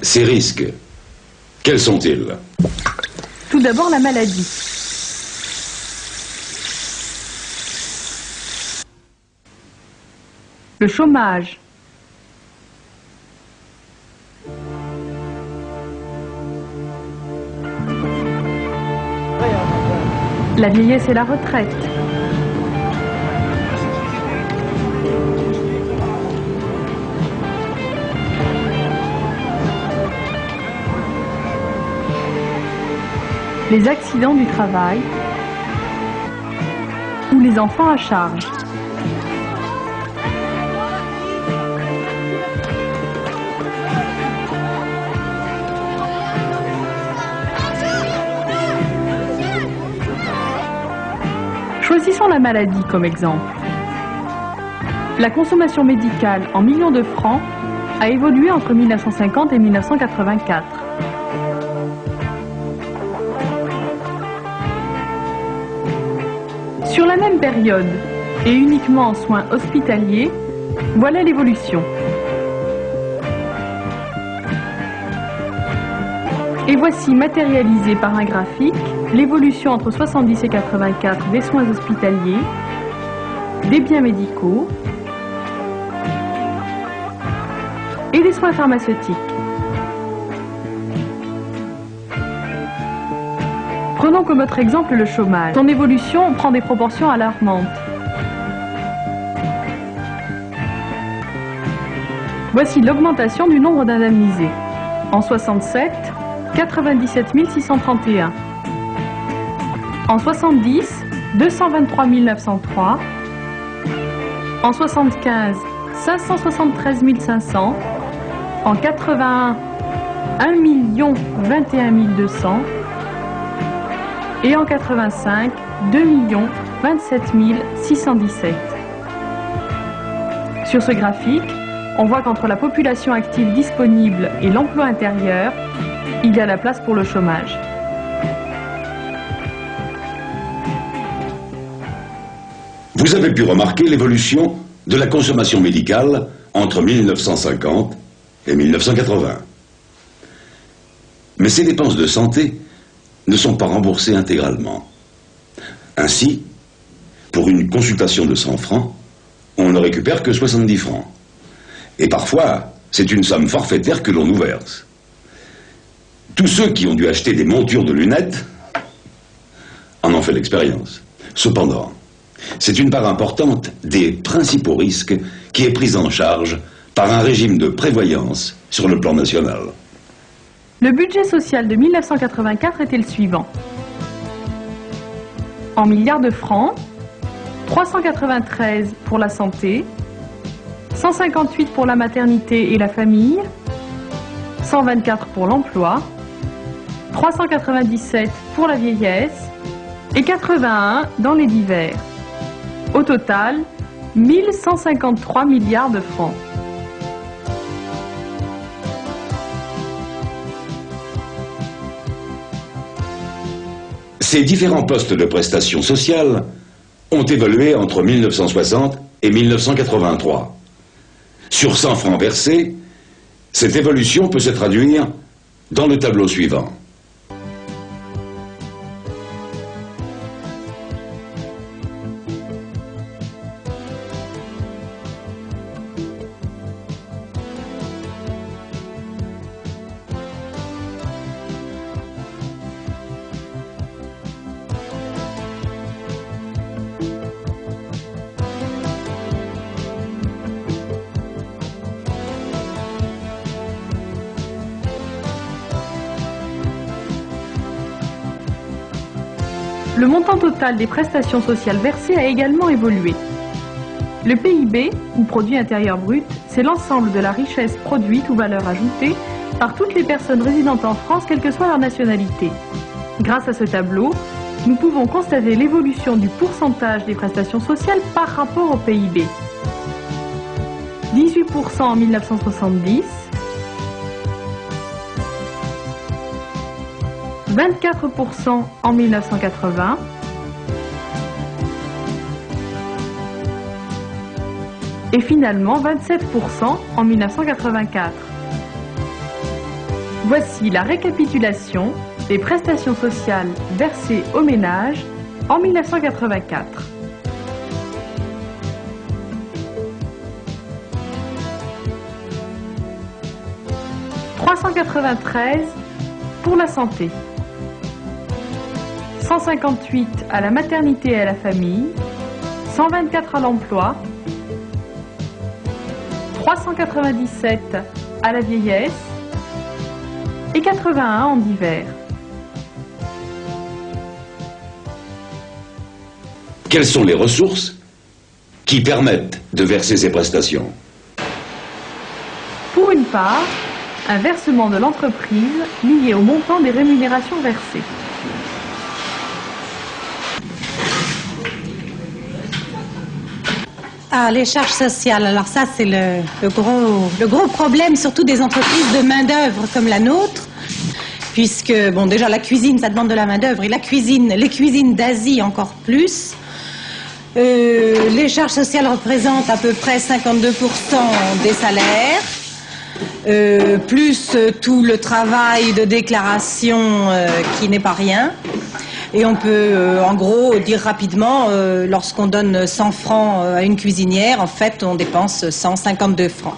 Ces risques, quels sont-ils? Tout d'abord, la maladie. Le chômage. La vieillesse et la retraite. Les accidents du travail ou les enfants à charge. Choisissons la maladie comme exemple. La consommation médicale en millions de francs a évolué entre 1950 et 1984. Sur la même période, et uniquement en soins hospitaliers, voilà l'évolution. Et voici matérialisée par un graphique l'évolution entre 70 et 84 des soins hospitaliers, des biens médicaux et des soins pharmaceutiques. Prenons comme autre exemple le chômage. Son évolution prend des proportions alarmantes. Voici l'augmentation du nombre d'indemnisés. En 67, 97 631. En 70, 223 903. En 75, 573 500. En 81, 1 021 200. Et en 85, 2 27 617. Sur ce graphique, on voit qu'entre la population active disponible et l'emploi intérieur, il y a la place pour le chômage. Vous avez pu remarquer l'évolution de la consommation médicale entre 1950 et 1980. Mais ces dépenses de santé ne sont pas remboursées intégralement. Ainsi, pour une consultation de 100 francs, on ne récupère que 70 francs. Et parfois, c'est une somme forfaitaire que l'on nous verse. Tous ceux qui ont dû acheter des montures de lunettes en ont fait l'expérience. Cependant, c'est une part importante des principaux risques qui est prise en charge par un régime de prévoyance sur le plan national. Le budget social de 1984 était le suivant. En milliards de francs, 393 pour la santé, 158 pour la maternité et la famille, 124 pour l'emploi, 397 pour la vieillesse et 81 dans les divers. Au total, 1153 milliards de francs. Ces différents postes de prestations sociales ont évolué entre 1960 et 1983. Sur 100 francs versés, cette évolution peut se traduire dans le tableau suivant. Le montant total des prestations sociales versées a également évolué. Le PIB, ou produit intérieur brut, c'est l'ensemble de la richesse produite ou valeur ajoutée par toutes les personnes résidentes en France, quelle que soit leur nationalité. Grâce à ce tableau, nous pouvons constater l'évolution du pourcentage des prestations sociales par rapport au PIB. 18% en 1970, 24% en 1980, et finalement 27% en 1984. Voici la récapitulation des prestations sociales versées aux ménages en 1984. « 393 pour la santé, 158 à la maternité et à la famille, 124 à l'emploi, 397 à la vieillesse et 81 en divers. » Quelles sont les ressources qui permettent de verser ces prestations? Pour une part, un versement de l'entreprise lié au montant des rémunérations versées. Ah, les charges sociales, alors ça c'est le gros problème, surtout des entreprises de main-d'œuvre comme la nôtre, puisque, bon, déjà la cuisine, ça demande de la main-d'œuvre, et les cuisines d'Asie encore plus. Les charges sociales représentent à peu près 52% des salaires, plus tout le travail de déclaration qui n'est pas rien. Et on peut, en gros, dire rapidement, lorsqu'on donne 100 francs à une cuisinière, en fait, on dépense 152 francs.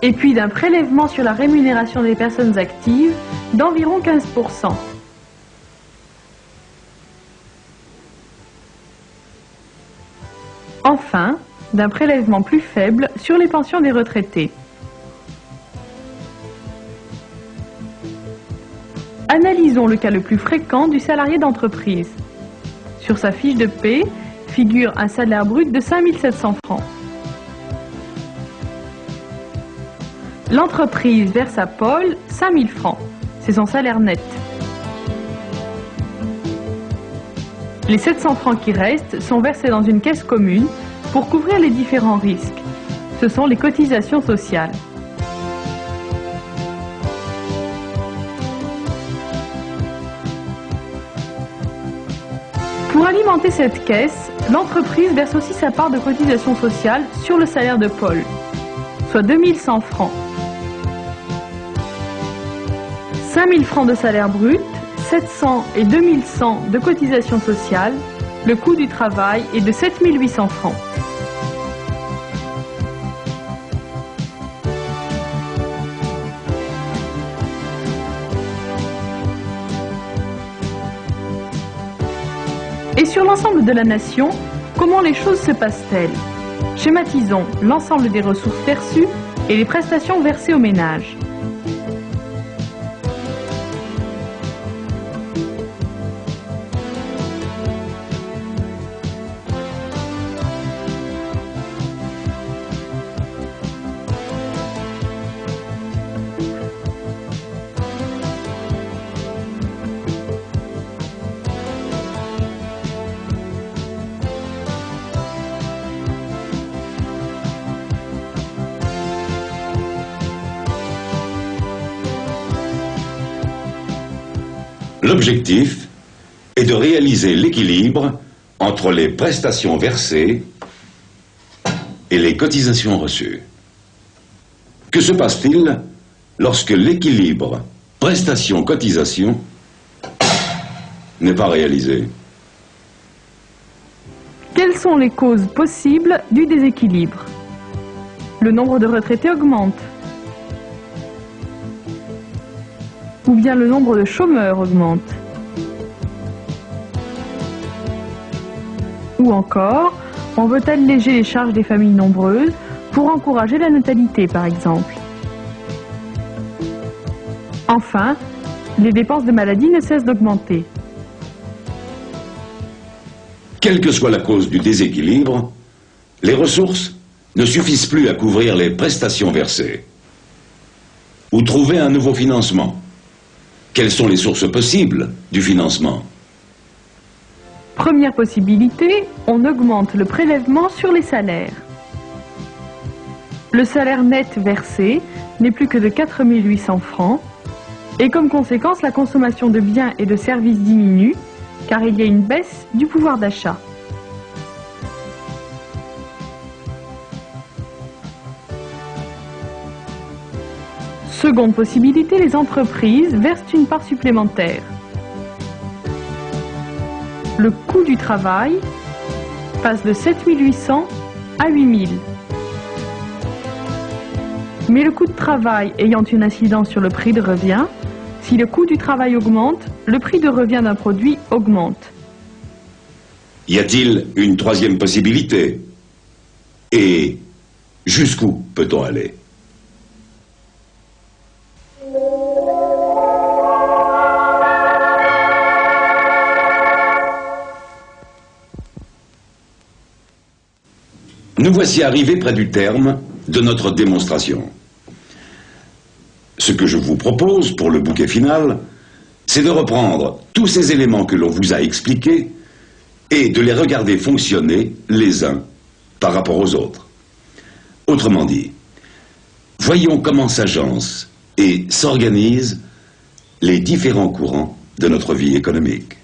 Et puis d'un prélèvement sur la rémunération des personnes actives d'environ 15%. Enfin, d'un prélèvement plus faible sur les pensions des retraités. Analysons le cas le plus fréquent du salarié d'entreprise. Sur sa fiche de paie figure un salaire brut de 5 700 francs. L'entreprise verse à Paul 5 000 francs. C'est son salaire net. Les 700 francs qui restent sont versés dans une caisse commune pour couvrir les différents risques. Ce sont les cotisations sociales. Pour alimenter cette caisse, l'entreprise verse aussi sa part de cotisation sociale sur le salaire de Paul, soit 2100 francs. 5000 francs de salaire brut, 700 et 2100 de cotisation sociale, le coût du travail est de 7800 francs. Et sur l'ensemble de la nation, comment les choses se passent-elles? Schématisons l'ensemble des ressources perçues et les prestations versées aux ménages. L'objectif est de réaliser l'équilibre entre les prestations versées et les cotisations reçues. Que se passe-t-il lorsque l'équilibre prestation-cotisation n'est pas réalisé? Quelles sont les causes possibles du déséquilibre? Le nombre de retraités augmente. Ou bien le nombre de chômeurs augmente. Ou encore, on veut alléger les charges des familles nombreuses pour encourager la natalité, par exemple. Enfin, les dépenses de maladie ne cessent d'augmenter. Quelle que soit la cause du déséquilibre, les ressources ne suffisent plus à couvrir les prestations versées. Ou trouver un nouveau financement. Quelles sont les sources possibles du financement? Première possibilité, on augmente le prélèvement sur les salaires. Le salaire net versé n'est plus que de 4 800 francs et comme conséquence, la consommation de biens et de services diminue car il y a une baisse du pouvoir d'achat. Seconde possibilité, les entreprises versent une part supplémentaire. Le coût du travail passe de 7 800 à 8 000. Mais le coût de travail ayant une incidence sur le prix de revient, si le coût du travail augmente, le prix de revient d'un produit augmente. Y a-t-il une troisième possibilité? Et jusqu'où peut-on aller? Nous voici arrivés près du terme de notre démonstration. Ce que je vous propose pour le bouquet final, c'est de reprendre tous ces éléments que l'on vous a expliqués et de les regarder fonctionner les uns par rapport aux autres. Autrement dit, voyons comment s'agencent et s'organisent les différents courants de notre vie économique.